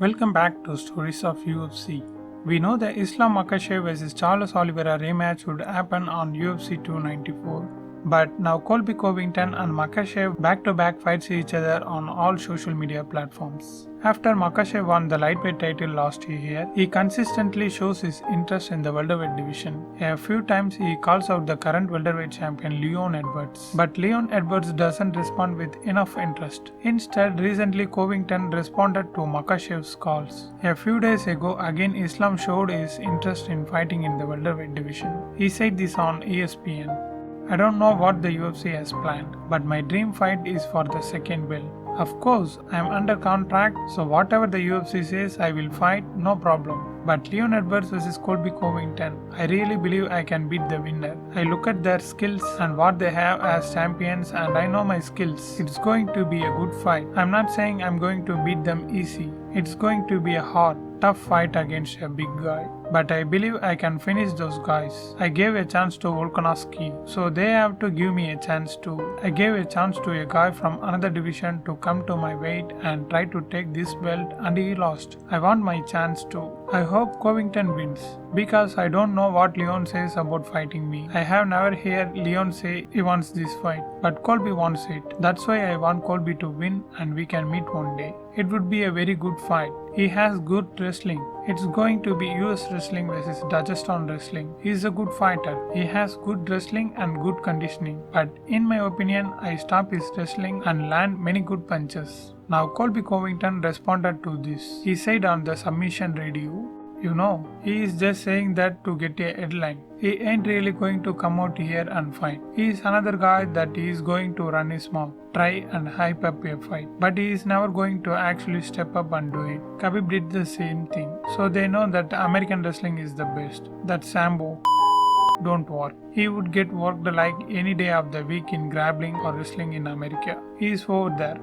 Welcome back to Stories of UFC. We know the Islam Makhachev vs Charles Oliveira rematch would happen on UFC 294, but now Colby Covington and Makhachev back-to-back fights each other on all social media platforms. After Makhachev won the lightweight title last year, he consistently shows his interest in the welterweight division. A few times he calls out the current welterweight champion Leon Edwards, but Leon Edwards doesn't respond with enough interest. Instead, recently Covington responded to Makhachev's calls. A few days ago, again Islam showed his interest in fighting in the welterweight division. He said this on ESPN. "I don't know what the UFC has planned, but my dream fight is for the second belt. Of course, I am under contract, so whatever the UFC says I will fight, no problem. But Leon Edwards vs Colby Covington, I really believe I can beat the winner. I look at their skills and what they have as champions and I know my skills. It's going to be a good fight. I'm not saying I'm going to beat them easy. It's going to be a hard, tough fight against a big guy. But I believe I can finish those guys. I gave a chance to Volkanovski, so they have to give me a chance too. I gave a chance to a guy from another division to come to my weight and try to take this belt and he lost. I want my chance too. I hope Covington wins, because I don't know what Leon says about fighting me. I have never heard Leon say he wants this fight, but Colby wants it. That's why I want Colby to win and we can meet one day. It would be a very good fight. He has good wrestling. It's going to be US wrestling versus Dagestan wrestling. He is a good fighter. He has good wrestling and good conditioning. But in my opinion, I stop his wrestling and land many good punches." Now Colby Covington responded to this. He said on the submission radio, he is just saying that to get a headline. He ain't really going to come out here and fight. He is another guy that he is going to run his mouth, try and hype up a fight. But he is never going to actually step up and do it. Khabib did the same thing. So they know that American wrestling is the best. That Sambo don't work. He would get worked like any day of the week in grappling or wrestling in America. He is over there,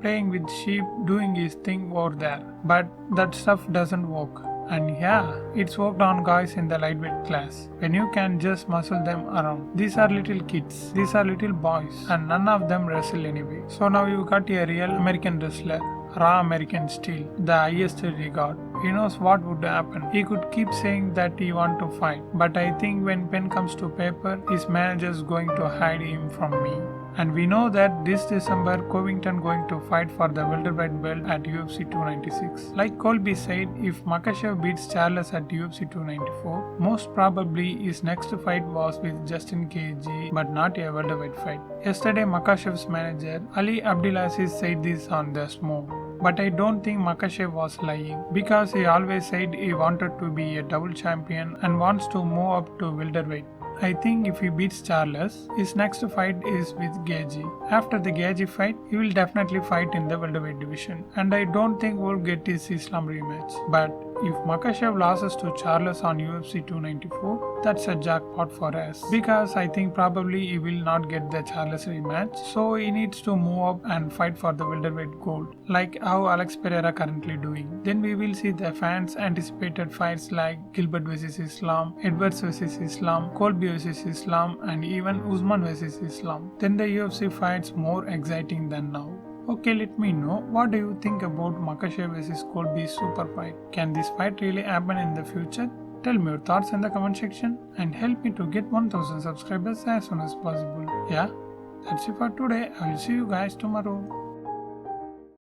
playing with sheep, doing his thing over there. But that stuff doesn't work. And yeah, it's worked on guys in the lightweight class, when you can just muscle them around. These are little kids, these are little boys, and none of them wrestle anyway. So now you got a real American wrestler, raw American steel, the highest regard. He knows what would happen. He could keep saying that he want to fight, but I think when pen comes to paper, his manager is going to hide him from me. And we know that this December, Covington going to fight for the welterweight belt at UFC 296. Like Colby said, if Makhachev beats Charles at UFC 294, most probably his next fight was with Justin Gaethje, but not a welterweight fight. Yesterday, Makhachev's manager Ali Abdelaziz said this on the Smoke. But I don't think Makhachev was lying, because he always said he wanted to be a double champion and wants to move up to welterweight. I think if he beats Charles, his next fight is with Gaethje. After the Gaethje fight, he will definitely fight in the welterweight division, and I don't think we'll get his Islam rematch. But if Makhachev loses to Charles on UFC 294, that's a jackpot for us, because I think probably he will not get the Charles rematch, so he needs to move up and fight for the welterweight gold, like how Alex Pereira currently doing. Then we will see the fans anticipated fights like Gilbert vs Islam, Edwards vs Islam, Colby vs Islam, and even Usman vs Islam. Then the UFC fights more exciting than now. Okay, let me know, what do you think about Makhachev vs Colby's super fight? Can this fight really happen in the future? Tell me your thoughts in the comment section and help me to get 1000 subscribers as soon as possible. Yeah, that's it for today. I will see you guys tomorrow.